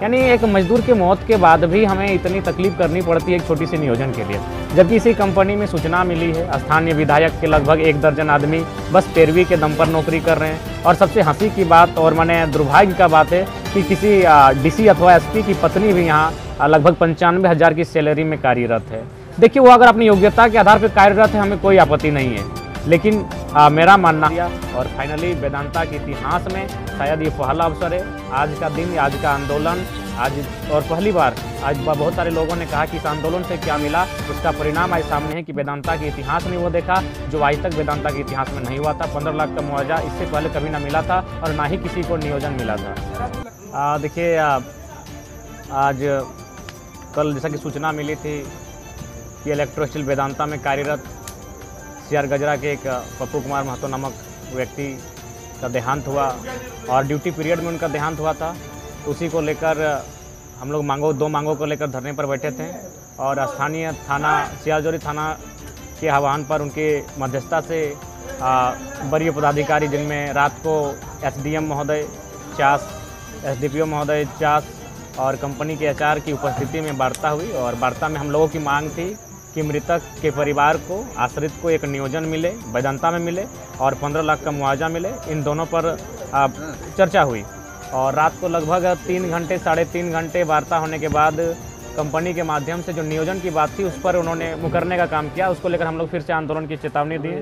यानी एक मजदूर की मौत के बाद भी हमें इतनी तकलीफ करनी पड़ती है एक छोटी सी नियोजन के लिए। जबकि इसी कंपनी में सूचना मिली है स्थानीय विधायक के लगभग 1 दर्जन आदमी बस पैरवी के दम पर नौकरी कर रहे हैं। और सबसे हंसी की बात और माने दुर्भाग्य का बात है कि किसी डीसी अथवा एसपी की पत्नी भी यहाँ लगभग 95,000 की सैलरी में कार्यरत है। देखिए, वो अगर अपनी योग्यता के आधार पर कार्यरत है, हमें कोई आपत्ति नहीं है, लेकिन मेरा मानना है और फाइनली वेदांता के इतिहास में शायद ये पहला अवसर है। आज का दिन, आज का आंदोलन, आज और पहली बार आज बहुत सारे लोगों ने कहा कि इस आंदोलन से क्या मिला, उसका परिणाम आज सामने है कि वेदांता के इतिहास में वो देखा जो आज तक वेदांता के इतिहास में नहीं हुआ था। 15 लाख का मुआवजा इससे पहले कभी ना मिला था और ना ही किसी को नियोजन मिला था। देखिए, आज कल जैसा कि सूचना मिली थी कि इलेक्ट्रो स्टील वेदांता में कार्यरत CR गजरा के एक पप्पू कुमार महतो नामक व्यक्ति का देहांत हुआ और ड्यूटी पीरियड में उनका देहांत हुआ था। उसी को लेकर हम लोग दो मांगों को लेकर धरने पर बैठे थे और स्थानीय थाना सियाजोरी थाना के आह्वान पर उनके मध्यस्थता से वरीय पदाधिकारी, जिनमें रात को SDM महोदय चास, SDPO महोदय चास और कंपनी के HR की उपस्थिति में वार्ता हुई। और वार्ता में हम लोगों की मांग थी कि मृतक के परिवार को, आश्रित को एक नियोजन मिले, वेदांता में मिले और 15 लाख का मुआवजा मिले। इन दोनों पर चर्चा हुई और रात को लगभग 3 घंटे, 3.5 घंटे वार्ता होने के बाद कंपनी के माध्यम से जो नियोजन की बात थी उस पर उन्होंने मुकरने का काम किया। उसको लेकर हम लोग फिर से आंदोलन की चेतावनी दी।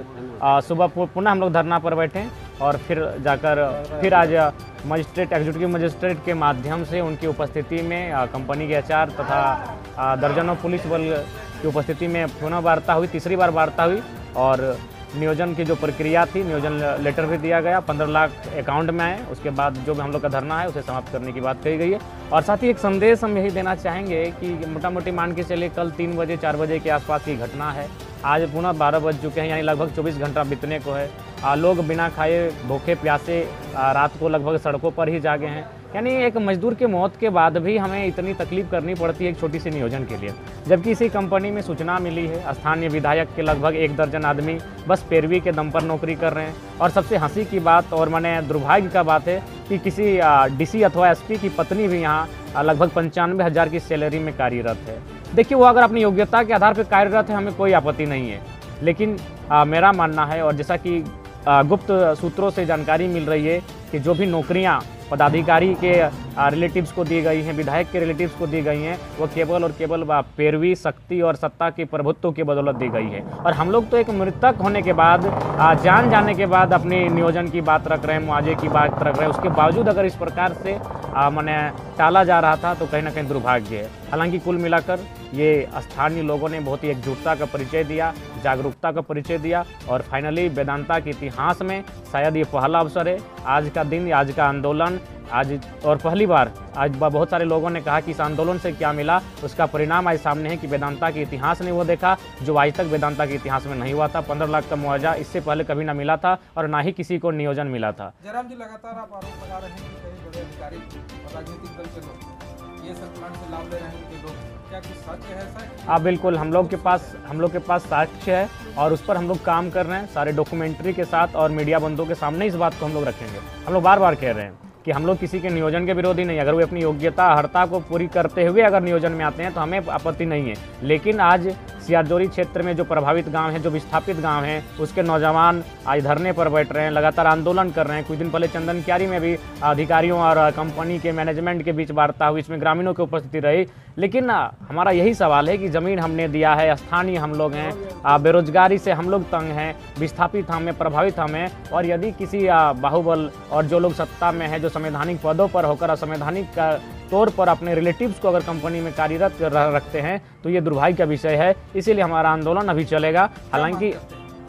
सुबह पुनः हम लोग धरना पर बैठे और फिर आज एग्जीक्यूटिव मजिस्ट्रेट के माध्यम से उनकी उपस्थिति में कंपनी के HR तथा दर्जनों पुलिस बल की उपस्थिति में पुनः वार्ता हुई, तीसरी बार वार्ता हुई और नियोजन की जो प्रक्रिया थी, नियोजन लेटर भी दिया गया, 15 लाख अकाउंट में आए। उसके बाद जो भी हम लोग का धरना है उसे समाप्त करने की बात कही गई है। और साथ ही एक संदेश हम यही देना चाहेंगे कि मोटा मोटी मान के चलिए कल 3 बजे 4 बजे के आसपास की घटना है, आज पुनः 12 बज चुके हैं, यानी लगभग 24 घंटा बीतने को है। लोग बिना खाए भूखे प्यासे रात को लगभग सड़कों पर ही जागे हैं। यानी एक मजदूर के मौत के बाद भी हमें इतनी तकलीफ करनी पड़ती है एक छोटी सी नियोजन के लिए। जबकि इसी कंपनी में सूचना मिली है स्थानीय विधायक के लगभग 1 दर्जन आदमी बस पैरवी के दम पर नौकरी कर रहे हैं। और सबसे हंसी की बात और माने दुर्भाग्य का बात है कि किसी डीसी अथवा एसपी की पत्नी भी यहाँ लगभग 95,000 की सैलरी में कार्यरत है। देखिए, वो अगर अपनी योग्यता के आधार पर कार्यरत है, हमें कोई आपत्ति नहीं है, लेकिन मेरा मानना है और जैसा कि गुप्त सूत्रों से जानकारी मिल रही है कि जो भी नौकरियां पदाधिकारी के रिलेटिव्स को दी गई हैं, विधायक के रिलेटिव्स को दी गई हैं, वो केवल और केवल पैरवी, शक्ति और सत्ता के प्रभुत्व की बदौलत दी गई है। और हम लोग तो एक मृतक होने के बाद, जान जाने के बाद अपने नियोजन की बात रख रहे हैं, मुआवजे की बात रख रहे हैं, उसके बावजूद अगर इस प्रकार से माने टाला जा रहा था तो कहीं ना कहीं दुर्भाग्य है। हालांकि कुल मिलाकर ये स्थानीय लोगों ने बहुत ही एकजुटता का परिचय दिया, जागरूकता का परिचय दिया और फाइनली वेदांता के इतिहास में शायद ये पहला अवसर है। आज का दिन, आज का आंदोलन, आज और पहली बार आज बहुत सारे लोगों ने कहा कि इस आंदोलन से क्या मिला, उसका परिणाम आज सामने है कि वेदांता के इतिहास ने वो देखा जो आज तक वेदांता के इतिहास में नहीं हुआ था। 15 लाख का मुआवजा इससे पहले कभी ना मिला था और ना ही किसी को नियोजन मिला था। जयराम जी, लगातार आप आरोप लगा रहे हैं कि कई बड़े अधिकारी और राजनीतिक दल के लोग ये संक्रमण से लाभ ले रहे हैं उनके लोग, क्या कुछ सच है ऐसा? हाँ, बिल्कुल, हम लोग के पास साक्ष्य है और उस पर हम लोग काम कर रहे हैं सारे डॉक्यूमेंट्री के साथ और मीडिया बंधुओं के सामने इस बात को हम लोग रखेंगे। हम लोग बार बार कह रहे हैं कि हम लोग किसी के नियोजन के विरोधी नहीं। अगर वे अपनी योग्यता अर्हता को पूरी करते हुए अगर नियोजन में आते हैं तो हमें आपत्ति नहीं है। लेकिन आज सियाजोरी क्षेत्र में जो प्रभावित गांव हैं, जो विस्थापित गांव हैं, उसके नौजवान आज धरने पर बैठ रहे हैं, लगातार आंदोलन कर रहे हैं। कुछ दिन पहले चंदन क्यारी में भी अधिकारियों और कंपनी के मैनेजमेंट के बीच वार्ता हुई, इसमें ग्रामीणों की उपस्थिति रही। लेकिन हमारा यही सवाल है कि ज़मीन हमने दिया है, स्थानीय हम लोग हैं, बेरोजगारी से हम लोग तंग हैं, विस्थापित हम हैं, प्रभावित हम हैं, और यदि किसी बाहुबल और जो लोग सत्ता में हैं, जो संवैधानिक पदों पर होकर असंवैधानिक तौर पर अपने रिलेटिव्स को अगर कंपनी में कार्यरत रखते हैं तो ये दुर्भाग्य का विषय है। इसीलिए हमारा आंदोलन अभी चलेगा। हालांकि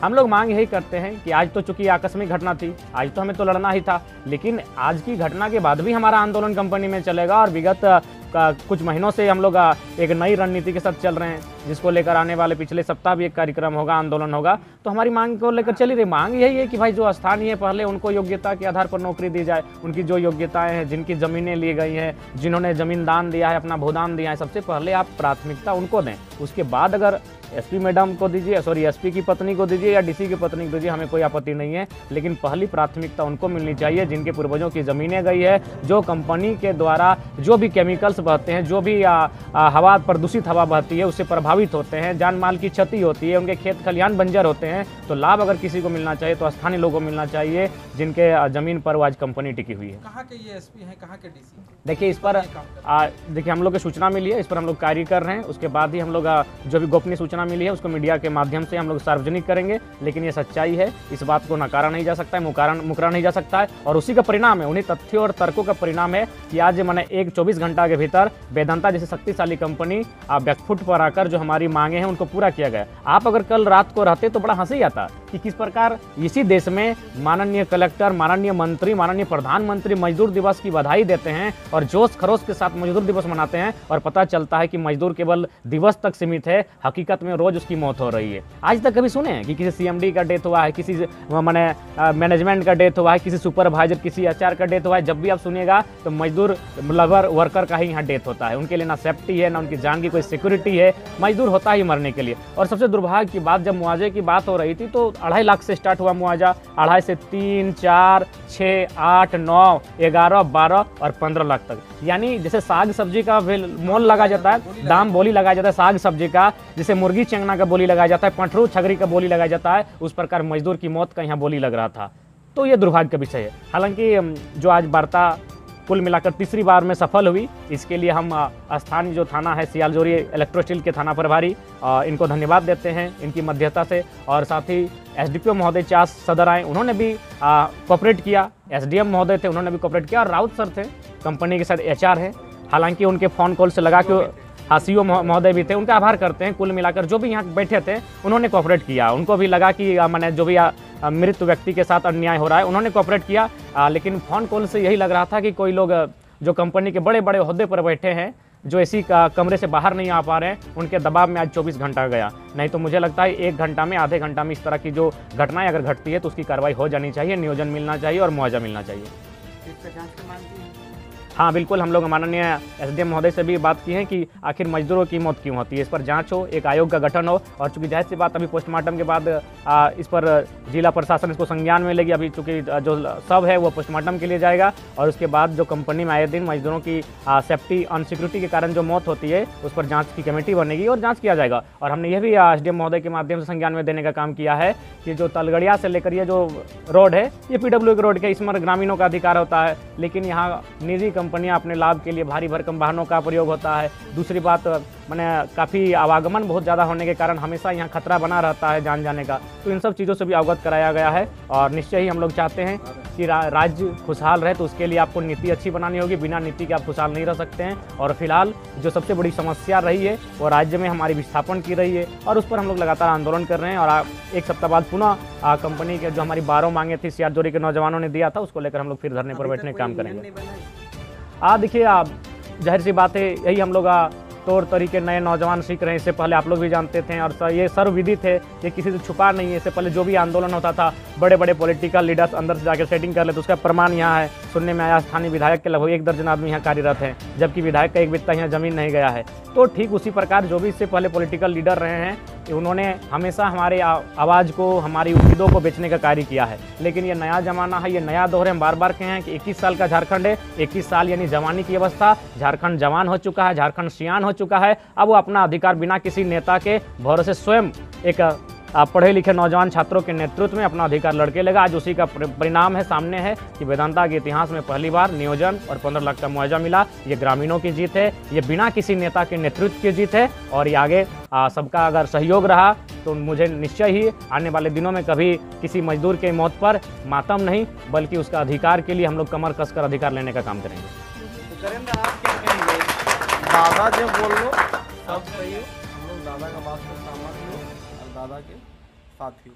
हम लोग मांग यही करते हैं कि आज तो चूंकि आकस्मिक घटना थी, आज तो हमें तो लड़ना ही था, लेकिन आज की घटना के बाद भी हमारा आंदोलन कंपनी में चलेगा और विगत कुछ महीनों से हम लोग एक नई रणनीति के साथ चल रहे हैं। जिसको लेकर आने वाले पिछले सप्ताह भी एक कार्यक्रम होगा, आंदोलन होगा। तो हमारी मांग को लेकर चली रही। मांग यही है कि भाई जो स्थानीय पहले उनको योग्यता के आधार पर नौकरी दी जाए, उनकी जो योग्यताएं हैं, जिनकी ज़मीनें ली गई हैं, जिन्होंने ज़मीन दान दिया है, अपना भूदान दिया है, सबसे पहले आप प्राथमिकता उनको दें। उसके बाद अगर एसपी मैडम को दीजिए, सॉरी एसपी की पत्नी को दीजिए या डीसी की पत्नी को दीजिए, हमें कोई आपत्ति नहीं है, लेकिन पहली प्राथमिकता उनको मिलनी चाहिए जिनके पूर्वजों की ज़मीनें गई है, जो कंपनी के द्वारा जो भी केमिकल्स बहते हैं, जो भी हवा प्रदूषित हवा बहती है उससे प्रभावित होते हैं, जान माल की क्षति होती है, उनके खेत खलिहान बंजर होते हैं। तो लाभ अगर किसी को मिलना चाहिए तो स्थानीय लोगों को मिलना चाहिए जिनके ज़मीन पर वो आज कंपनी टिकी हुई है। कहाँ के ये एसपी हैं, कहाँ के डीसी? देखिए इस पर देखिए हम लोग को सूचना मिली है, इस पर हम लोग कार्य कर रहे हैं। उसके बाद ही हम लोग जो भी गोपनीय सूचना मिली है उसको मीडिया के माध्यम से हम लोग सार्वजनिक करेंगे। लेकिन ये सच्चाई है, इस बात को नकारा नहीं जा सकता है, मुकरा नहीं जा सकता है। और उसी का परिणाम है, उन्हीं तथ्यों और तर्कों का परिणाम है कि आज मैंने 24 घंटा के भीतर वेदांता जैसी शक्तिशाली कंपनी बैकफुट पर आकर जो हमारी मांगे हैं उनको पूरा किया गया। आप अगर कल रात को रहते तो बड़ा हंसी आता कि किस प्रकार इसी देश में माननीय कलेक्टर, माननीय मंत्री, माननीय प्रधानमंत्री मजदूर दिवस की बधाई देते हैं और जोश खरोश के साथ मजदूर दिवस मनाते हैं, और पता चलता है कि मजदूर केवल दिवस तक सीमित है, हकीकत में रोज उसकी मौत हो रही है। आज तक कभी सुने हैं कि किसी सीएमडी का डेथ हुआ है, किसी माने मैनेजमेंट का डेथ हुआ है, किसी सुपरवाइजर, किसी एचआर का डेथ हुआ है? जब भी आप सुनिएगा तो मजदूर लेबर वर्कर का ही यहाँ डेथ होता है। उनके लिए ना सेफ्टी है, ना उनकी जान की कोई सिक्योरिटी है, मजदूर होता ही मरने के लिए। और सबसे दुर्भाग्य की बात, जब मुआवजे की बात हो रही थी तो 2.5 लाख से स्टार्ट हुआ मुआवजा, 2.5 से 3, 4, 6, 8, 9, 11, 12 और 15 लाख तक। यानी जैसे साग सब्जी का मोल लगाया जाता है, दाम बोली लगाया जाता है साग सब्जी का, जैसे मुर्गी चंगना का बोली लगाया जाता है, पटरू छगरी का बोली लगाया जाता है, उस प्रकार मजदूर की मौत का यहाँ बोली लग रहा था। तो ये दुर्भाग्य का विषय है। हालांकि जो आज वार्ता कुल मिलाकर तीसरी बार में सफल हुई, इसके लिए हम स्थानीय जो थाना है सियालजोरी इलेक्ट्रो-स्टील के थाना प्रभारी इनको धन्यवाद देते हैं इनकी मध्यस्थता से। और साथ ही एसडीपीओ महोदय चास सदर आए, उन्होंने भी कोऑपरेट किया। एसडीएम महोदय थे, उन्होंने भी कोऑपरेट किया। और राउत सर थे, कंपनी के साथ एचआर है, हालांकि उनके फ़ोन कॉल से लगा के सीईओ महोदय भी थे, उनका आभार करते हैं। कुल मिलाकर जो भी यहाँ बैठे थे उन्होंने कोऑपरेट किया। उनको भी लगा कि मैंने जो भी मृत व्यक्ति के साथ अन्याय हो रहा है उन्होंने कोऑपरेट किया। लेकिन फ़ोन कॉल से यही लग रहा था कि कोई लोग जो कंपनी के बड़े बड़े ओहदे पर बैठे हैं, जो इसी कमरे से बाहर नहीं आ पा रहे हैं, उनके दबाव में आज 24 घंटा गया। नहीं तो मुझे लगता है 1 घंटा में, आधे घंटा में इस तरह की जो घटनाएं अगर घटती है तो उसकी कार्रवाई हो जानी चाहिए, नियोजन मिलना चाहिए और मुआवजा मिलना चाहिए। हाँ बिल्कुल, हम लोग माननीय एसडीएम महोदय से भी बात की है कि आखिर मजदूरों की मौत क्यों होती है, इस पर जांच हो, एक आयोग का गठन हो। और चूंकि जाहिर सी बात अभी पोस्टमार्टम के बाद इस पर जिला प्रशासन इसको संज्ञान में लेगी। अभी चूंकि जो शव है वो पोस्टमार्टम के लिए जाएगा और उसके बाद जो कंपनी में आए दिन मजदूरों की सेफ्टी अनसिक्योरिटी के कारण जो मौत होती है उस पर जाँच की कमेटी बनेगी और जाँच किया जाएगा। और हमने यह भी एसडीएम महोदय के माध्यम से संज्ञान में देने का काम किया है कि जो तलगड़िया से लेकर ये जो रोड है ये PWA के रोड के, इसमें ग्रामीणों का अधिकार होता है, लेकिन यहाँ निजी कंपनियां अपने लाभ के लिए भारी भरकम वाहनों का प्रयोग होता है। दूसरी बात मैंने काफ़ी आवागमन बहुत ज़्यादा होने के कारण हमेशा यहाँ खतरा बना रहता है जान जाने का। तो इन सब चीज़ों से भी अवगत कराया गया है और निश्चय ही हम लोग चाहते हैं कि राज्य खुशहाल रहे, तो उसके लिए आपको नीति अच्छी बनानी होगी। बिना नीति के आप खुशहाल नहीं रह सकते हैं। और फिलहाल जो सबसे बड़ी समस्या रही है वो राज्य में हमारी विस्थापन की रही है और उस पर हम लोग लगातार आंदोलन कर रहे हैं। और 1 सप्ताह बाद पुनः कंपनी के जो हमारी 12 मांगे थी सियालजोरी के नौजवानों ने दिया था, उसको लेकर हम लोग फिर धरने पर बैठने का काम करेंगे। देखिए जाहिर सी बात है, यही हम लोग तौर तरीके नए नौजवान सीख रहे हैं। इससे पहले आप लोग भी जानते थे और ये सर्वविदित है, ये किसी से छुपा नहीं है। इससे पहले जो भी आंदोलन होता था बड़े बड़े पॉलिटिकल लीडर्स अंदर से जाकर सेटिंग कर लेते, उसका प्रमाण यहाँ है। सुनने में आया स्थानीय विधायक के लगभग 1 दर्जन आदमी यहाँ कार्यरत हैं, जबकि विधायक का एक बित्ता यहाँ जमीन नहीं गया है। तो ठीक उसी प्रकार जो भी इससे पहले पॉलिटिकल लीडर रहे हैं उन्होंने हमेशा हमारे आवाज़ को, हमारी उम्मीदों को बेचने का कार्य किया है। लेकिन ये नया ज़माना है, ये नया दौर है। हम बार बार कहे हैं कि 21 साल का झारखंड है, 21 साल यानी जवानी की अवस्था। झारखंड जवान हो चुका है, झारखंड सियान हो चुका है। अब वो अपना अधिकार बिना किसी नेता के भरोसे स्वयं एक पढ़े लिखे नौजवान छात्रों के नेतृत्व में अपना अधिकार लड़के लेगा। आज उसी का परिणाम है, सामने है कि वेदांता के इतिहास में पहली बार नियोजन और 15 लाख का मुआवजा मिला। ये ग्रामीणों की जीत है, ये बिना किसी नेता के नेतृत्व की जीत है। और ये आगे सबका अगर सहयोग रहा तो मुझे निश्चय ही आने वाले दिनों में कभी किसी मजदूर के मौत पर मातम नहीं, बल्कि उसका अधिकार के लिए हम लोग कमर कसकर अधिकार लेने का काम करेंगे। तो आप क्या कहेंगे? दादा जब बोल लो सब सही हो, हम लोग दादा का बात में सहमत हो और दादा के साथी।